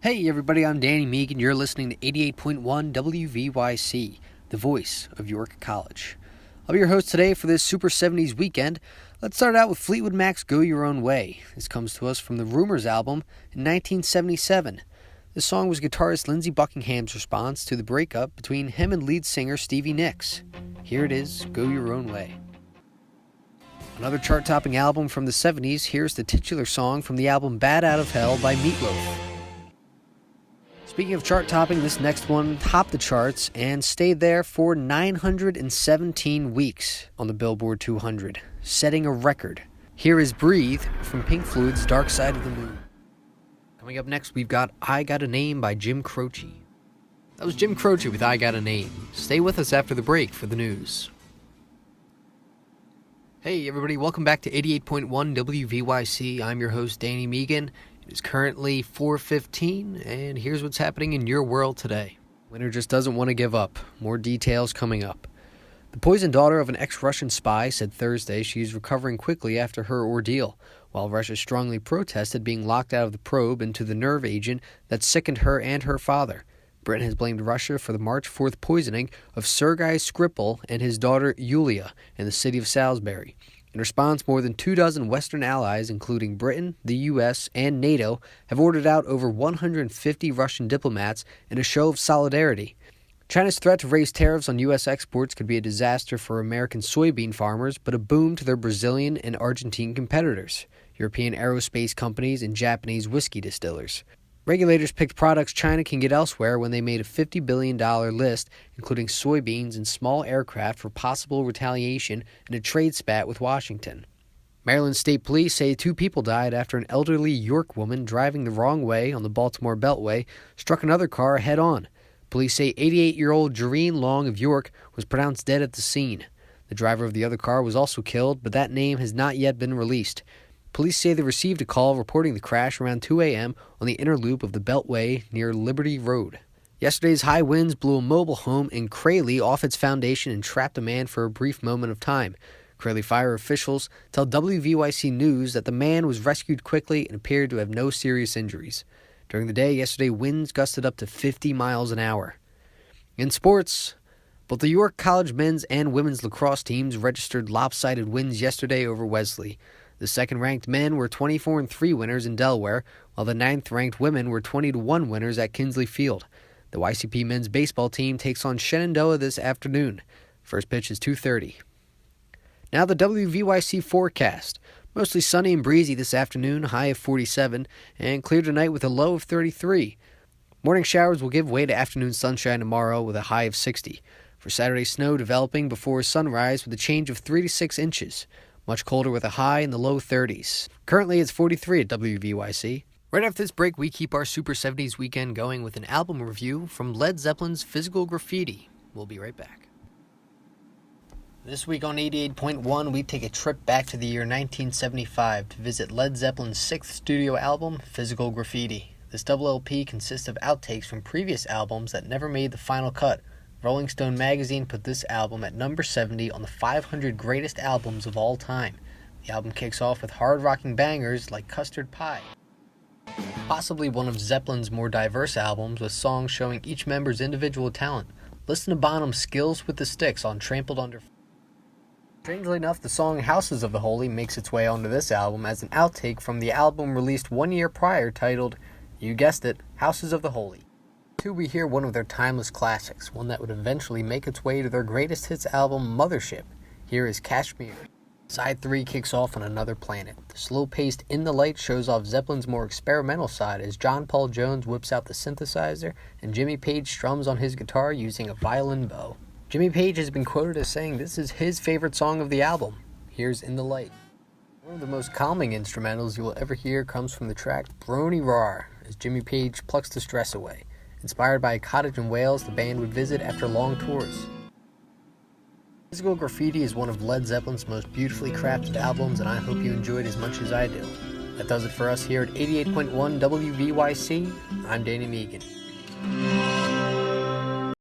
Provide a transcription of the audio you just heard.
Hey everybody, I'm Danny Mehigan. You're listening to 88.1 WVYC, the voice of York College. I'll be your host today for this Super 70s weekend. Let's start out with Fleetwood Mac's Go Your Own Way. This comes to us from the Rumors album in 1977. This song was guitarist Lindsey Buckingham's response to the breakup between him and lead singer Stevie Nicks. Here it is, Go Your Own Way. Another chart-topping album from the 70s, here's the titular song from the album Bad Out of Hell by Meatloaf. Speaking of chart-topping, this next one topped the charts and stayed there for 917 weeks on the Billboard 200, setting a record. Here is Breathe from Pink Floyd's Dark Side of the Moon. Coming up next, we've got I Got a Name by Jim Croce. That was Jim Croce with I Got a Name. Stay with us after the break for the news. Hey everybody, welcome back to 88.1 WVYC. I'm your host, Danny Mehigan. It is currently 4:15, and here's what's happening in your world today. Winter just doesn't want to give up. More details coming up. The poisoned daughter of an ex-Russian spy said Thursday she is recovering quickly after her ordeal, while Russia strongly protested being locked out of the probe into the nerve agent that sickened her and her father. Britain has blamed Russia for the March 4th poisoning of Sergei Skripal and his daughter Yulia in the city of Salisbury. In response, more than 24 Western allies, including Britain, the U.S., and NATO, have ordered out over 150 Russian diplomats in a show of solidarity. China's threat to raise tariffs on U.S. exports could be a disaster for American soybean farmers, but a boom to their Brazilian and Argentine competitors, European aerospace companies, and Japanese whiskey distillers. Regulators picked products China can get elsewhere when they made a $50 billion list, including soybeans and small aircraft, for possible retaliation in a trade spat with Washington. Maryland State Police say 2 people died after an elderly York woman driving the wrong way on the Baltimore Beltway struck another car head-on. Police say 88-year-old Jareen Long of York was pronounced dead at the scene. The driver of the other car was also killed, but that name has not yet been released. Police say they received a call reporting the crash around 2 a.m. on the inner loop of the Beltway near Liberty Road. Yesterday's high winds blew a mobile home in Crayley off its foundation and trapped a man for a brief moment of time. Crayley fire officials tell WVYC News that the man was rescued quickly and appeared to have no serious injuries. During the day yesterday, winds gusted up to 50 miles an hour. In sports, both the York College men's and women's lacrosse teams registered lopsided wins yesterday over Wesley. The second-ranked men were 24-3 winners in Delaware, while the 9th-ranked women were 20-1 winners at Kinsley Field. The YCP men's baseball team takes on Shenandoah this afternoon. First pitch is 2:30. Now the WVYC forecast. Mostly sunny and breezy this afternoon, high of 47, and clear tonight with a low of 33. Morning showers will give way to afternoon sunshine tomorrow with a high of 60. For Saturday, snow developing before sunrise with a change of 3 to 6 inches. Much colder with a high in the low 30s. Currently, it's 43 at WVYC. Right after this break, we keep our Super 70s weekend going with an album review from Led Zeppelin's Physical Graffiti. We'll be right back. This week on 88.1, we take a trip back to the year 1975 to visit Led Zeppelin's 6th studio album, Physical Graffiti. This double LP consists of outtakes from previous albums that never made the final cut. Rolling Stone magazine put this album at number 70 on the 500 greatest albums of all time. The album kicks off with hard-rocking bangers like Custard Pie. Possibly one of Zeppelin's more diverse albums, with songs showing each member's individual talent. Listen to Bonham's Skills with the Sticks on Trampled Under. Strangely enough, the song Houses of the Holy makes its way onto this album as an outtake from the album released 1 year prior titled, you guessed it, Houses of the Holy. We hear one of their timeless classics, one that would eventually make its way to their greatest hits album, Mothership. Here is Kashmir. Side 3 kicks off on another planet. The slow-paced In the Light shows off Zeppelin's more experimental side as John Paul Jones whips out the synthesizer and Jimmy Page strums on his guitar using a violin bow. Jimmy Page has been quoted as saying this is his favorite song of the album. Here's In the Light. One of the most calming instrumentals you will ever hear comes from the track Brony Rar as Jimmy Page plucks the stress away. Inspired by a cottage in Wales the band would visit after long tours. Physical Graffiti is one of Led Zeppelin's most beautifully crafted albums, and I hope you enjoyed as much as I do. That does it for us here at 88.1 WVYC. I'm Danny Mehigan.